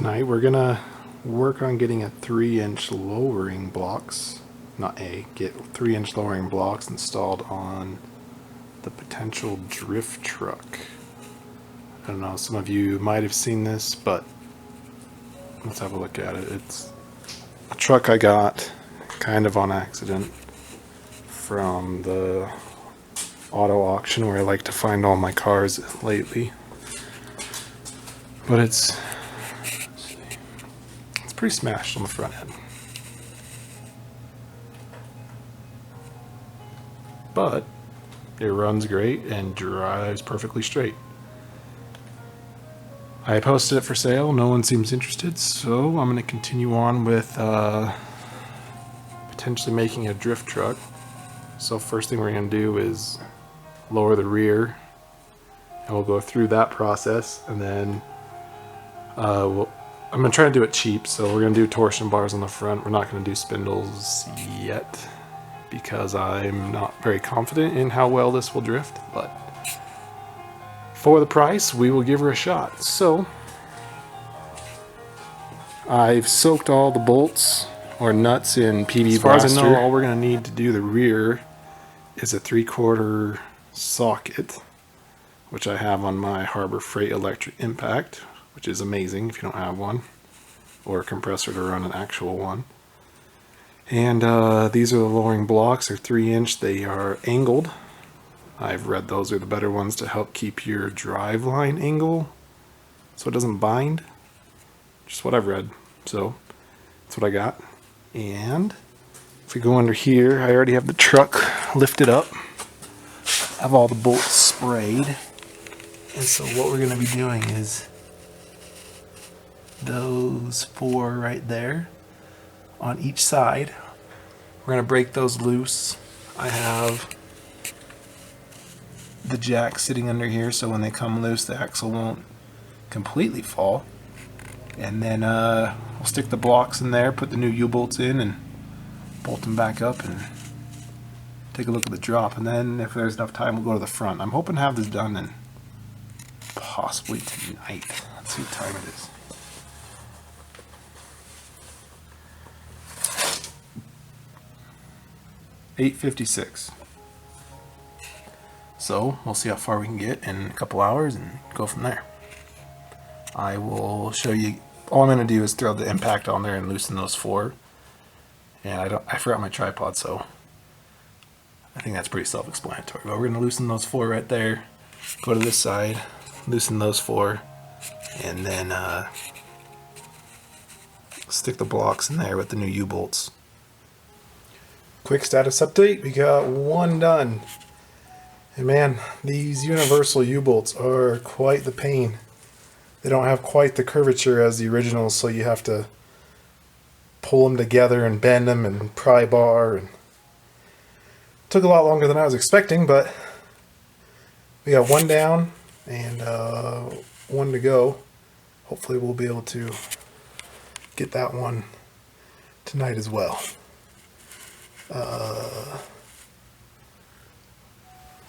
Tonight we're gonna work on getting a 3-inch lowering blocks, get 3-inch lowering blocks installed on the potential drift truck. I don't know, some of you might have seen this, but let's have a look at it. It's a truck I got kind of on accident from the auto auction where I like to find all my cars lately. But it's pretty smashed on the front end. But it runs great and drives perfectly straight. I posted it for sale, no one seems interested, so I'm going to continue on with potentially making a drift truck. So first thing we're going to do is lower the rear, and we'll go through that process, and then I'm going to try to do it cheap, so we're going to do torsion bars on the front. We're not going to do spindles yet because I'm not very confident in how well this will drift, but for the price, we will give her a shot. So I've soaked all the bolts or nuts in PB Blaster. As far as I know, all we're going to need to do the rear is a 3/4 socket, which I have on my Harbor Freight electric impact, which is amazing if you don't have one, or a compressor to run an actual one. And these are the lowering blocks. They're 3-inch. They are angled. I've read those are the better ones to help keep your drive line angle so it doesn't bind. Just what I've read. So that's what I got. And if we go under here, I already have the truck lifted up. I have all the bolts sprayed. And so what we're going to be doing is those 4 right there on each side. We're going to break those loose. I have the jack sitting under here, so when they come loose the axle won't completely fall. And then we'll stick the blocks in there, put the new U-bolts in, and bolt them back up and take a look at the drop. And then if there's enough time, we'll go to the front. I'm hoping to have this done in possibly tonight. Let's see what time it is. 8:56. So we'll see how far we can get in a couple hours and go from there. I will show you. All I'm going to do is throw the impact on there and loosen those 4. And I forgot my tripod, so I think that's pretty self-explanatory. But we're going to loosen those 4 right there. Go to this side, loosen those 4, and then stick the blocks in there with the new U-bolts. Quick status update, we got 1 done. And man, these universal U-bolts are quite the pain. They don't have quite the curvature as the originals, so you have to pull them together and bend them and pry bar. And it took a lot longer than I was expecting, but we got 1 down and 1 to go. Hopefully we'll be able to get that one tonight as well.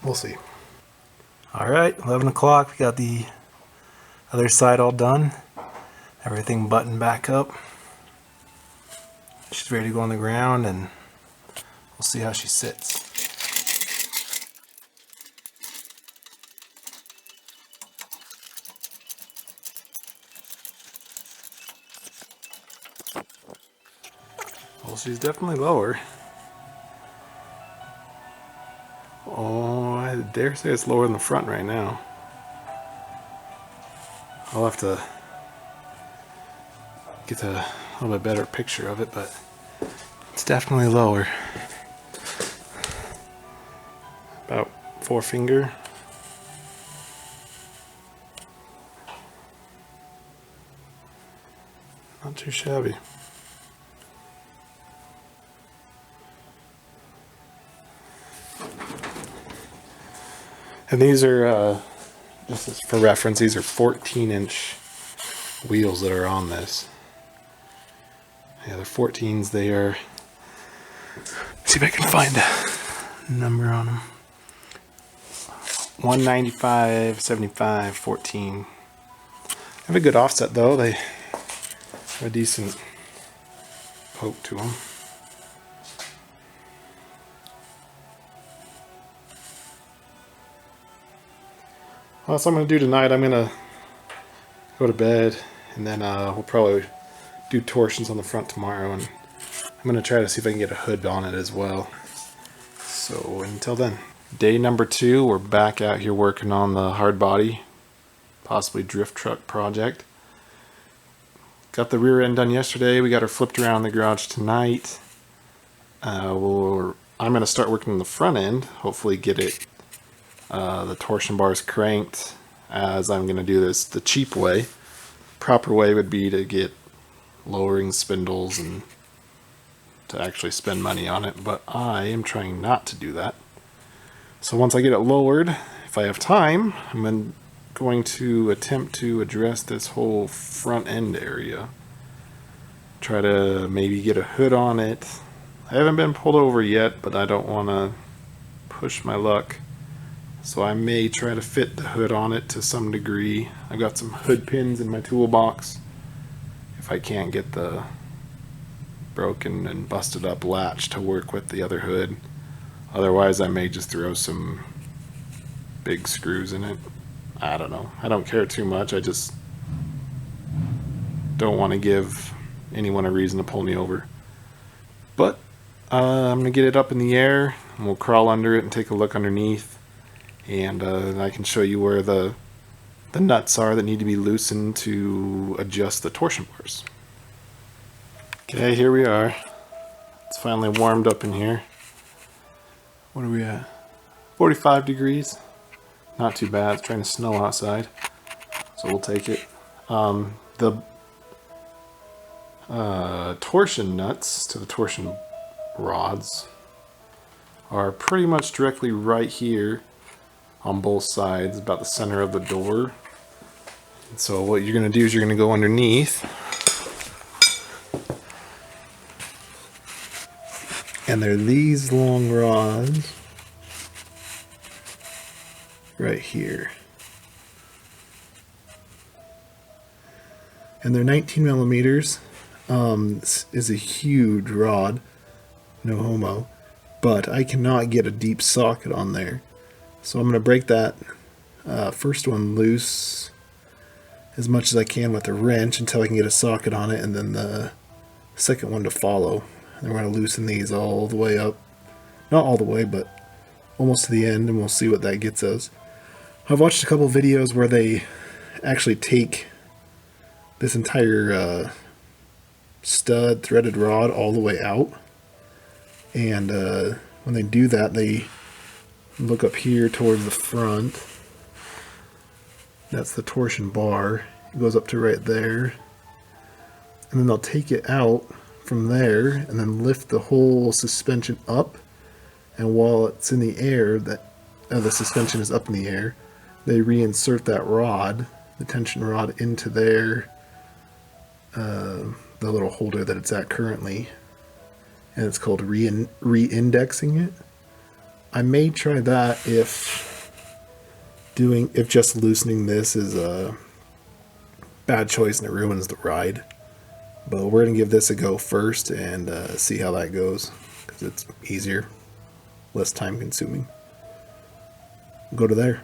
We'll see. Alright, 11 o'clock. We got the other side all done. Everything buttoned back up. She's ready to go on the ground, and we'll see how she sits. Well, she's definitely lower. Oh, I dare say it's lower than the front right now. I'll have to get a little bit better picture of it, but it's definitely lower. About 4 finger. Not too shabby. And these are, just for reference, these are 14-inch wheels that are on this. Yeah, they're 14s. They are, see if I can find a number on them. 195, 75, 14. Have a good offset though. They a decent poke to them. Well, that's what I'm going to do tonight. I'm going to go to bed, and then we'll probably do torsions on the front tomorrow, and I'm going to try to see if I can get a hood on it as well. So until then. Day number 2, we're back out here working on the hard body, possibly drift truck project. Got the rear end done yesterday. We got her flipped around in the garage tonight. I'm going to start working on the front end, hopefully get it the torsion bars cranked, as I'm going to do this the cheap way. Proper way would be to get lowering spindles and to actually spend money on it, but I am trying not to do that. So once I get it lowered, if I have time, I'm going to attempt to address this whole front end area. Try to maybe get a hood on it. I haven't been pulled over yet, but I don't want to push my luck. So I may try to fit the hood on it to some degree. I've got some hood pins in my toolbox. If I can't get the broken and busted up latch to work with the other hood. Otherwise I may just throw some big screws in it. I don't know. I don't care too much. I just don't want to give anyone a reason to pull me over. But I'm going to get it up in the air, and we'll crawl under it and take a look underneath. And I can show you where the nuts are that need to be loosened to adjust the torsion bars. Okay, here we are. It's finally warmed up in here. What are we at? 45 degrees. Not too bad. It's trying to snow outside, so we'll take it. The torsion nuts to the torsion rods are pretty much directly right here on both sides, about the center of the door. And so what you're going to do is you're going to go underneath, and they're these long rods right here, and they're 19 millimeters. This is a huge rod, no homo, but I cannot get a deep socket on there. So I'm going to break that first one loose as much as I can with a wrench until I can get a socket on it, and then the second one to follow. And we're going to loosen these all the way up. Not all the way, but almost to the end, and we'll see what that gets us. I've watched a couple of videos where they actually take this entire stud threaded rod all the way out, and when they do that, they look up here towards the front. That's the torsion bar. It goes up to right there, and then they'll take it out from there and then lift the whole suspension up, and while it's in the air, that the suspension is up in the air, they reinsert that rod, the tension rod, into there, the little holder that it's at currently, and it's called re-indexing it. I may try that if just loosening this is a bad choice and it ruins the ride. But we're going to give this a go first and see how that goes, because it's easier, less time consuming. Go to there.